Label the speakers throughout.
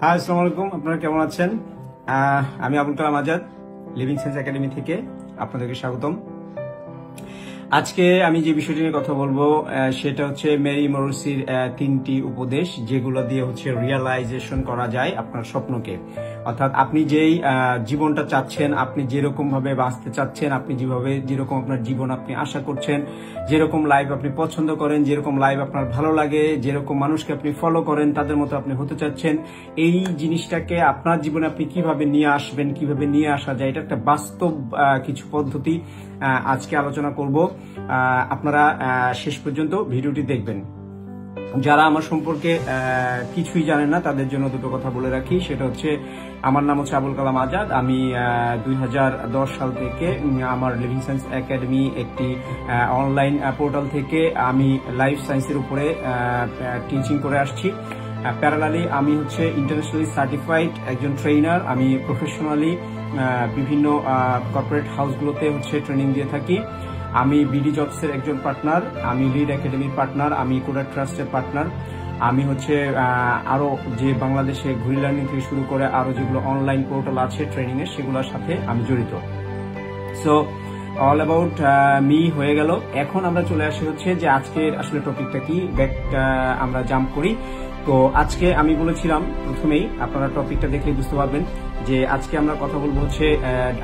Speaker 1: High, আসসালামু আলাইকুম। আপনারা কেমন আছেন? আমি Abul Kalam Azad, living science academy থেকে আপনাদেরকে স্বাগতম। আজকে আমি যে বিষয়টি নিয়ে কথা বলবো সেটা হচ্ছে মেরি মরুসির 3টি উপদেশ, যেগুলো দিয়ে হচ্ছে রিয়েলাইজেশন করা যায় আপনার স্বপ্নকে। অর্থাৎ আপনি যেই জীবনটা চাচ্ছেন, আপনি যেরকম ভাবে বাঁচতে চাচ্ছেন, আপনি যেরকম আপনার জীবন আপনি আশা করছেন, যেরকম লাইফ আপনি পছন্দ করেন, যেরকম লাইফ আপনার ভালো লাগে, যেরকম মানুষকে আপনি ফলো করেন, তাদের মতো আপনি হতে চাচ্ছেন, এই জিনিসটাকে আপনার জীবনে আপনি কিভাবে নিয়ে আসবেন, কিভাবে নিয়ে আসা যায়, এটা একটা বাস্তব কিছু পদ্ধতি আজকে আলোচনা করব। আপনারা শেষ পর্যন্ত ভিডিওটি দেখবেন। যারা আমার সম্পর্কে কিছুই জানেন না তাদের জন্য দুটো কথা বলে রাখি। সেটা হচ্ছে, আমার নাম হচ্ছে আবুল কালাম আজাদ। আমি 2010 সাল থেকে আমার লিভিং সায়েন্স একাডেমি একটি অনলাইন পোর্টাল থেকে আমি লাইফ সায়েন্সের উপরে টিচিং করে আসছি। প্যারালালি আমি হচ্ছে ইন্টারন্যাশনালি সার্টিফাইড একজন ট্রেনার। আমি প্রফেশনালি বিভিন্ন কর্পোরেট হাউসগুলোতে হচ্ছে ট্রেনিং দিয়ে থাকি। আমি বিডি জবসের একজন পার্টনার, আমি লিড একাডেমির পার্টনার, আমি কোডার ট্রাস্টের পার্টনার। আমি হচ্ছে আরো যে বাংলাদেশে ঘুরি লার্নিং থেকে শুরু করে আরো যেগুলো অনলাইন পোর্টাল আছে ট্রেনিং এর, সেগুলোর সাথে আমি জড়িত। সো অল অ্যাবাউট মি হয়ে গেল। এখন আমরা চলে আসি হচ্ছে যে আজকের আসলে টপিকটা কি, ব্যাক আমরা জাম্প করি। তো আজকে আমি বলেছিলাম প্রথমেই, আপনারা টপিকটা দেখলেই বুঝতে পারবেন যে আজকে আমরা কথা বলবো হচ্ছে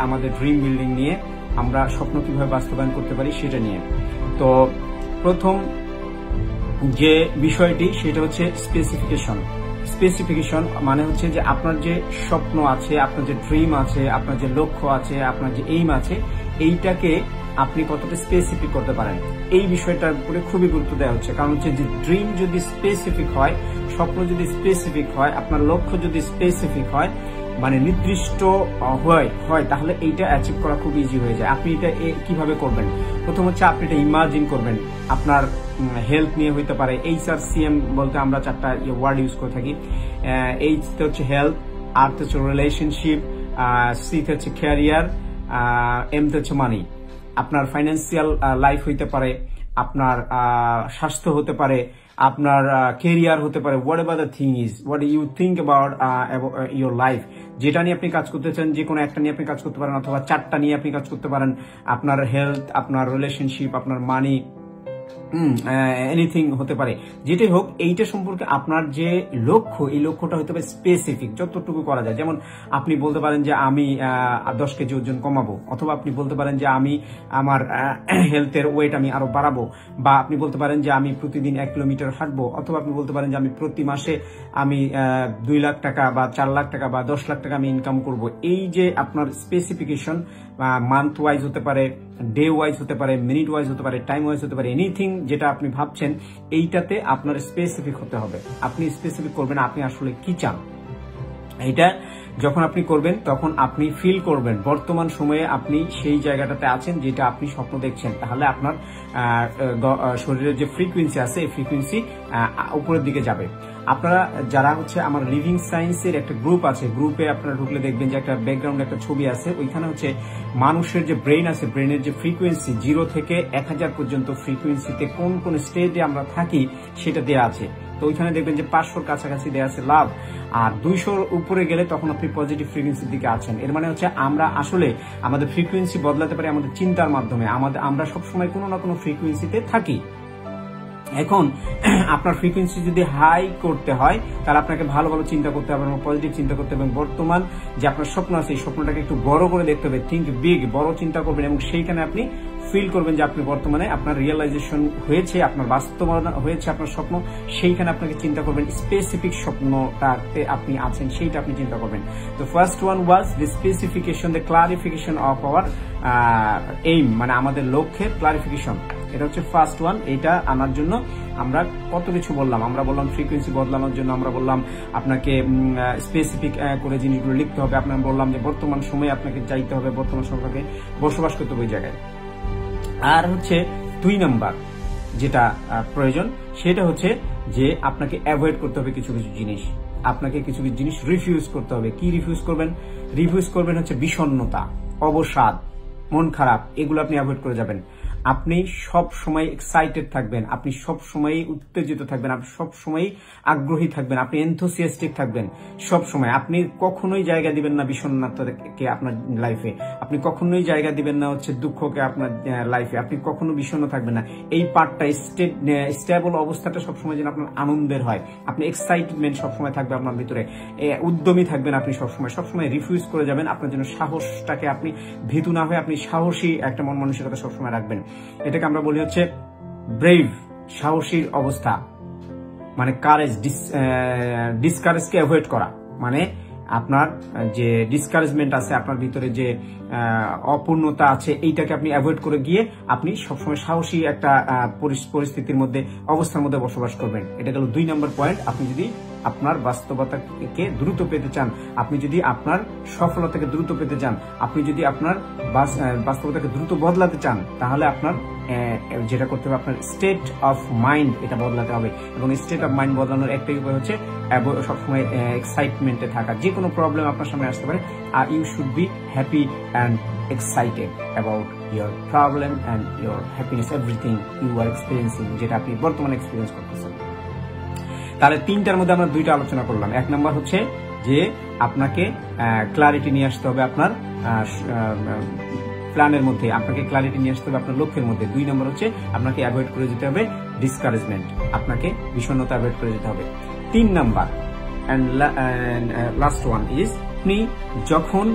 Speaker 1: আমাদের ড্রিম বিল্ডিং নিয়ে, আমরা স্বপ্ন কিভাবে বাস্তবায়ন করতে পারি সেটা নিয়ে। তো প্রথম যে বিষয়টি সেটা হচ্ছে স্পেসিফিকেশন মানে হচ্ছে যে আপনার যে স্বপ্ন আছে, আপনার যে ড্রিম আছে, আপনার যে লক্ষ্য আছে, আপনার যে এইম আছে, এইটাকে আপনি কতটা স্পেসিফিক করতে পারেন, এই বিষয়টার উপরে খুবই গুরুত্ব দেওয়া হচ্ছে। কারণ হচ্ছে যে ড্রিম যদি স্পেসিফিক হয়, স্বপ্ন যদি স্পেসিফিক হয়, আপনার লক্ষ্য যদি স্পেসিফিক হয়, মানে নির্দিষ্ট হয়, তাহলে এইটা অ্যাচিভ করা খুব ইজি হয়ে যায়। আপনি এটা কিভাবে করবেন? প্রথম হচ্ছে আপনি এটা ইমাজিন করবেন। আপনার হেলথ নিয়ে হইতে পারে। HRCM বলতে আমরা 4টা ওয়ার্ড ইউজ করে থাকি। এইচ হচ্ছে হেলথ, আর হচ্ছে রিলেশনশিপ, সি হচ্ছে ক্যারিয়ার, এম হচ্ছে মানি। আপনার ফাইন্যান্সিয়াল লাইফ হইতে পারে, আপনার স্বাস্থ্য হতে পারে, আপনার কেরিয়ার হতে পারে। Whatever the thing is, what you think about your life, যেটা নিয়ে আপনি কাজ করতে চান, যে কোনো একটা নিয়ে আপনি কাজ করতে পারেন, অথবা 4টা নিয়ে আপনি কাজ করতে পারেন। আপনার হেলথ, আপনার রিলেশনশিপ, আপনার মানি, এনিথিং হতে পারে। যেটাই হোক, এইটা সম্পর্কে আপনার যে লক্ষ্য, এই লক্ষ্যটা হতে পারে স্পেসিফিক, যতটুকু করা যায়। যেমন আপনি বলতে পারেন যে আমি 10 কেজি ওজন কমাবো, অথবা আপনি বলতে পারেন যে আমি আমার হেলথের ওয়েট আমি আরো বাড়াবো, বা আপনি বলতে পারেন যে আমি প্রতিদিন 1 কিলোমিটার হাঁটবো, অথবা আপনি বলতে পারেন যে আমি প্রতি মাসে আমি 2 লাখ টাকা বা 4 লাখ টাকা বা 10 লাখ টাকা আমি ইনকাম করব। এই যে আপনার স্পেসিফিকেশন, মান্থ ওয়াইজ হতে পারে, ডে ওয়াইজ হতে পারে, মিনিট ওয়াইজ হতে পারে, টাইম ওয়াইজ হতে পারে, এনিথিং যেটা আপনি ভাবছেন, এইটাতে আপনার স্পেসিফিক হতে হবে। আপনি স্পেসিফিক করবেন আপনি আসলে কি চান। এইটা যখন আপনি করবেন তখন আপনি ফিল করবেন বর্তমান সময়ে আপনি সেই জায়গাটাতে আছেন যেটা আপনি স্বপ্ন দেখছেন। তাহলে আপনার শরীরের যে ফ্রিকোয়েন্সি আছে, এই ফ্রিকোয়েন্সি উপরের দিকে যাবে। আপনারা যারা হচ্ছে আমার লিভিং সায়েন্সের একটা গ্রুপ আছে, গ্রুপে আপনারা ঢুকলে দেখবেন যে একটা ব্যাকগ্রাউন্ডে একটা ছবি আছে। ওইখানে হচ্ছে মানুষের যে ব্রেন আছে, ব্রেনের যে ফ্রিকোয়েন্সি 0 থেকে 1000 পর্যন্ত ফ্রিকোয়েন্সিতে কোন কোন স্টেজে আমরা থাকি সেটা দেওয়া আছে। তো ওইখানে দেখবেন যে 500-র কাছাকাছি দেওয়া আছে লাভ, আর 200-র উপরে গেলে তখন আপনি পজিটিভ ফ্রিকোয়েন্সির দিকে আছেন। এর মানে হচ্ছে আমরা আসলে আমাদের ফ্রিকোয়েন্সি বদলাতে পারি আমাদের চিন্তার মাধ্যমে। আমরা সবসময় কোনো না কোনো ফ্রিকোয়েন্সিতে থাকি। এখন আপনার ফ্রিকোয়েন্সি যদি হাই করতে হয়, তাহলে আপনাকে ভালো ভালো চিন্তা করতে হবে, পজিটিভ চিন্তা করতে হবে। বর্তমান যে আপনার স্বপ্ন আছে, এই স্বপ্নটাকে একটু বড় করে দেখতে হবে, থিঙ্ক বিগ, বড় চিন্তা করবেন, এবং সেইখানে আপনি ফিল করবেন যে আপনি বর্তমানে আপনার রিয়েলাইজেশন হয়েছে, আপনার বাস্তবায়ন হয়েছে আপনার স্বপ্ন। সেইখানে আপনাকে চিন্তা করবেন স্পেসিফিক স্বপ্নটাতে আপনি আছেন, সেইটা আপনি চিন্তা করবেন। তো first one was the specification, the clarification of our aim, মানে আমাদের লক্ষ্যের ক্লারিফিকেশন। এটা হচ্ছে ফার্স্ট ওয়ান। এটা আনার জন্য আমরা কত কিছু বললাম। আমরা বললাম ফ্রিকোয়েন্সি বদলানোর জন্য, আমরা বললাম আপনাকে স্পেসিফিক করে জিনিসগুলো লিখতে হবে, আপনার বললাম যে বর্তমান সময়ে আপনাকে চাইতে হবে, বর্তমান সময়কে বসবাস করতে হবে ওই জায়গায়। আর হচ্ছে 2 নাম্বার যেটা প্রয়োজন, সেটা হচ্ছে যে আপনাকে অ্যাভয়েড করতে হবে কিছু কিছু জিনিস, আপনাকে কিছু কিছু জিনিস রিফিউজ করতে হবে। কি রিফিউজ করবেন? রিফিউজ করবেন হচ্ছে বিষণ্ণতা, অবসাদ, মন খারাপ, এগুলো আপনি অ্যাভয়েড করে যাবেন। আপনি সব সময় এক্সাইটেড থাকবেন, আপনি সব সময় উত্তেজিত থাকবেন, আপনি সব সময় আগ্রহী থাকবেন, আপনি এনথুসিয়াস্টিক থাকবেন সব সময়। আপনি কখনোই জায়গা দিবেন না বিষণ্ণতাকে আপনার লাইফে, আপনি কখনোই জায়গা দিবেন না হচ্ছে দুঃখকে আপনার লাইফে, আপনি কখনো বিষণ্ণ থাকবেন না। এই পার্টটা স্টেবল অবস্থাটা সবসময় যেন আপনার আনন্দের হয়, আপনি এক্সাইটমেন্ট সবসময় থাকবে আপনার ভিতরে, উদ্যমী থাকবেন আপনি সবসময় রিফিউজ করে যাবেন। আপনার জন্য সাহসটাকে আপনি ভীতু না হয়ে আপনি সাহসী একটা মন মানসিকতা সবসময় রাখবেন। এটাকে আমরা বলি হচ্ছে ব্রেভ, সাহসী অবস্থা, মানে কারেজ। ডিসকারেজকে অ্যাভয়েড করা, মানে আপনার যে ডিসকারেজমেন্ট আছে আপনার ভিতরে, যে অপূর্ণতা আছে, এইটাকে আপনি অ্যাভয়েড করে গিয়ে আপনি সবসময় সাহসী একটা পরিস্থিতির মধ্যে, অবস্থার মধ্যে বসবাস করবেন। এটা গেল 2 নম্বর পয়েন্ট। আপনি যদি আপনার বাস্তবতাকে দ্রুত পেতে চান, আপনি যদি আপনার সফলতাকে দ্রুত পেতে চান, আপনি যদি আপনার বাস্তবতাকে দ্রুত বদলাতে চান, তাহলে আপনার যেটা করতে হবে, আপনার স্টেট অফ মাইন্ড এটা বদলাতে হবে। এবং স্টেট অফ মাইন্ড বদলানোর একটাই উপায় হচ্ছে সবসময় এক্সাইটমেন্টে থাকা। যে কোনো প্রবলেম আপনার সামনে আসতে পারে, আর you should be happy and excited about your problem and your happiness, everything you are experiencing, যেটা আপনি বর্তমানে এক্সপিরিয়েন্স করতেছেন। তাহলে 3টার মধ্যে আমরা 2টা আলোচনা করলাম। 1 নাম্বার হচ্ছে যে আপনাকে ক্লারিটি নিয়ে আসতে হবে আপনার প্ল্যানের মধ্যে, আপনাকে ক্লারিটি নিয়ে আসতে হবে আপনার লক্ষ্যের মধ্যে। 2 নম্বর হচ্ছে আপনাকে অ্যাভয়েড করে যেতে হবে ডিসকারেজমেন্ট, আপনাকে বিষণ্ণতা অ্যাভয়েড করে যেতে হবে। 3 number and last one is, আপনি যখন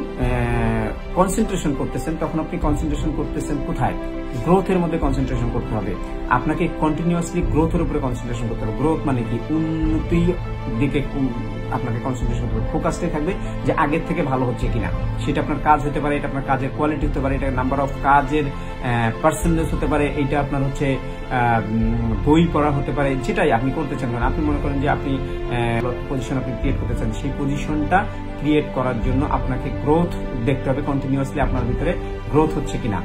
Speaker 1: কনসেন্ট্রেশন করতেছেন তখন আপনি কনসেন্ট্রেশন করতেছেন কোথায়? গ্রোথের মধ্যে কনসেন্ট্রেশন করতে হবে। আপনাকে কন্টিনিউয়াসলি গ্রোথের উপরে কনসেন্ট্রেশন করতে হবে। গ্রোথ মানে কি? উন্নতির দিকে আপনাকে কনসেন্ট্রেশন করতে হবে। ফোকাসটাই থাকবে যে আগের থেকে ভালো হচ্ছে কিনা। সেটা আপনার কাজ হতে পারে, এটা আপনার কাজের কোয়ালিটি হতে পারে, এটা নাম্বার অফ কাজের পার্সেন্টেজ হতে পারে, এটা আপনার হচ্ছে বই পড়া হতে পারে, যেটাই আপনি করতে চান। আপনি মনে করেন যে আপনি পজিশন আপনি ক্রিয়েট করতে চান, সেই পজিশনটা ক্রিয়েট করার জন্য আপনাকে গ্রোথ দেখতে হবে, কন্টিনিউয়াসলি আপনার ভিতরে গ্রোথ হচ্ছে কিনা।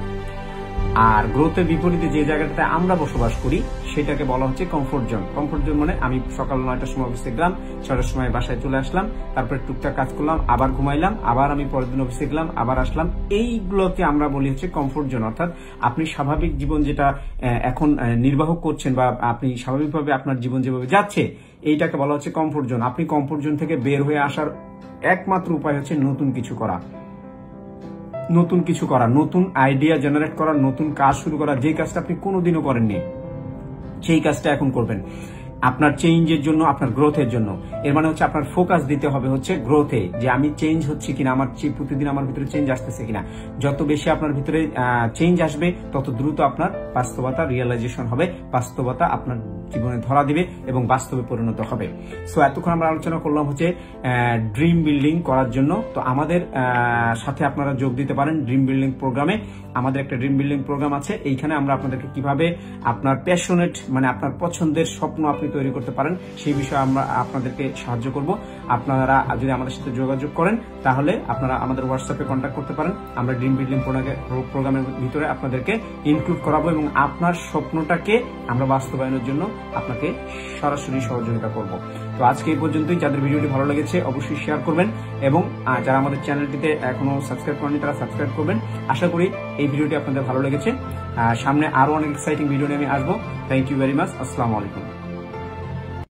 Speaker 1: আর গ্রোথের বিপরীতে যে জায়গাটাতে আমরা বসবাস করি সেটাকে বলা হচ্ছে কমফোর্ট জোন। কমফোর্ট জোন মানে আমি সকাল 9টার সময় অফিসে গেলাম, 6টার সময় বাসায় চলে আসলাম, তারপরে টুকটাক কাজ করলাম, আবার ঘুমাইলাম, আবার আমি পরের দিন অফিসে গেলাম, আবার আসলাম। এইগুলোকে আমরা বলি হচ্ছে কমফোর্ট জোন। অর্থাৎ আপনি স্বাভাবিক জীবন যেটা এখন নির্বাহ করছেন বা আপনি স্বাভাবিকভাবে আপনার জীবন যেভাবে যাচ্ছে, এইটাকে বলা হচ্ছে কমফোর্ট জোন। আপনি কমফোর্ট জোন থেকে বের হয়ে আসার একমাত্র উপায় হচ্ছে নতুন কিছু করা, নতুন আইডিয়া জেনারেট করা, নতুন কাজ শুরু করা। যে কাজটা আপনি কোনোদিনও করেননি সেই কাজটা এখন করবেন, আপনার চেঞ্জের জন্য, আপনার গ্রোথের জন্য। এর মানে হচ্ছে আপনার ফোকাস দিতে হবে হচ্ছে গ্রোথে, যে আমি চেঞ্জ হচ্ছে কিনা, আমার প্রতিদিন আমার ভিতরে চেঞ্জ আসতেছে কিনা। যত বেশি আপনার ভিতরে চেঞ্জ আসবে তত দ্রুত আপনার বাস্তবতা রিয়েলাইজেশন হবে, বাস্তবতা আপনার জীবনে ধরা দিবে এবং বাস্তবে পরিণত হবে। সো এতক্ষণ আমরা আলোচনা করলাম হচ্ছে ড্রিম বিল্ডিং করার জন্য। তো আমাদের সাথে আপনারা যোগ দিতে পারেন ড্রিম বিল্ডিং প্রোগ্রামে। আমাদের একটা ড্রিম বিল্ডিং প্রোগ্রাম আছে, এইখানে আমরা আপনাদেরকে কিভাবে আপনার প্যাশনেট মানে আপনার পছন্দের স্বপ্ন আপনি তৈরি করতে পারেন সেই বিষয়ে আমরা আপনাদেরকে সাহায্য করব। আপনারা যদি আমাদের সাথে যোগাযোগ করেন তাহলে আপনারা আমাদের হোয়াটসঅ্যাপে কন্ট্যাক্ট করতে পারেন। আমরা ড্রিম বিল্ডিং প্রোগ্রামের ভিতরে আপনাদেরকে ইনক্লুড করাবো এবং আপনার স্বপ্নটাকে আমরা বাস্তবায়নের জন্য আপনাকে সরাসরি সহযোগিতা করব। তো আজকে এই পর্যন্তই। যাদের ভিডিওটি ভালো লেগেছে অবশ্যই শেয়ার করবেন এবং যারা আমাদের চ্যানেলটিতে এখনো সাবস্ক্রাইব করেনি তারা সাবস্ক্রাইব করবেন। আশা করি এই ভিডিওটি আপনাদের ভালো লেগেছে। সামনে আরো অনেক এক্সাইটিং ভিডিও নিয়ে আমি আসবো। Thank you very much. আসসালামু আলাইকুম।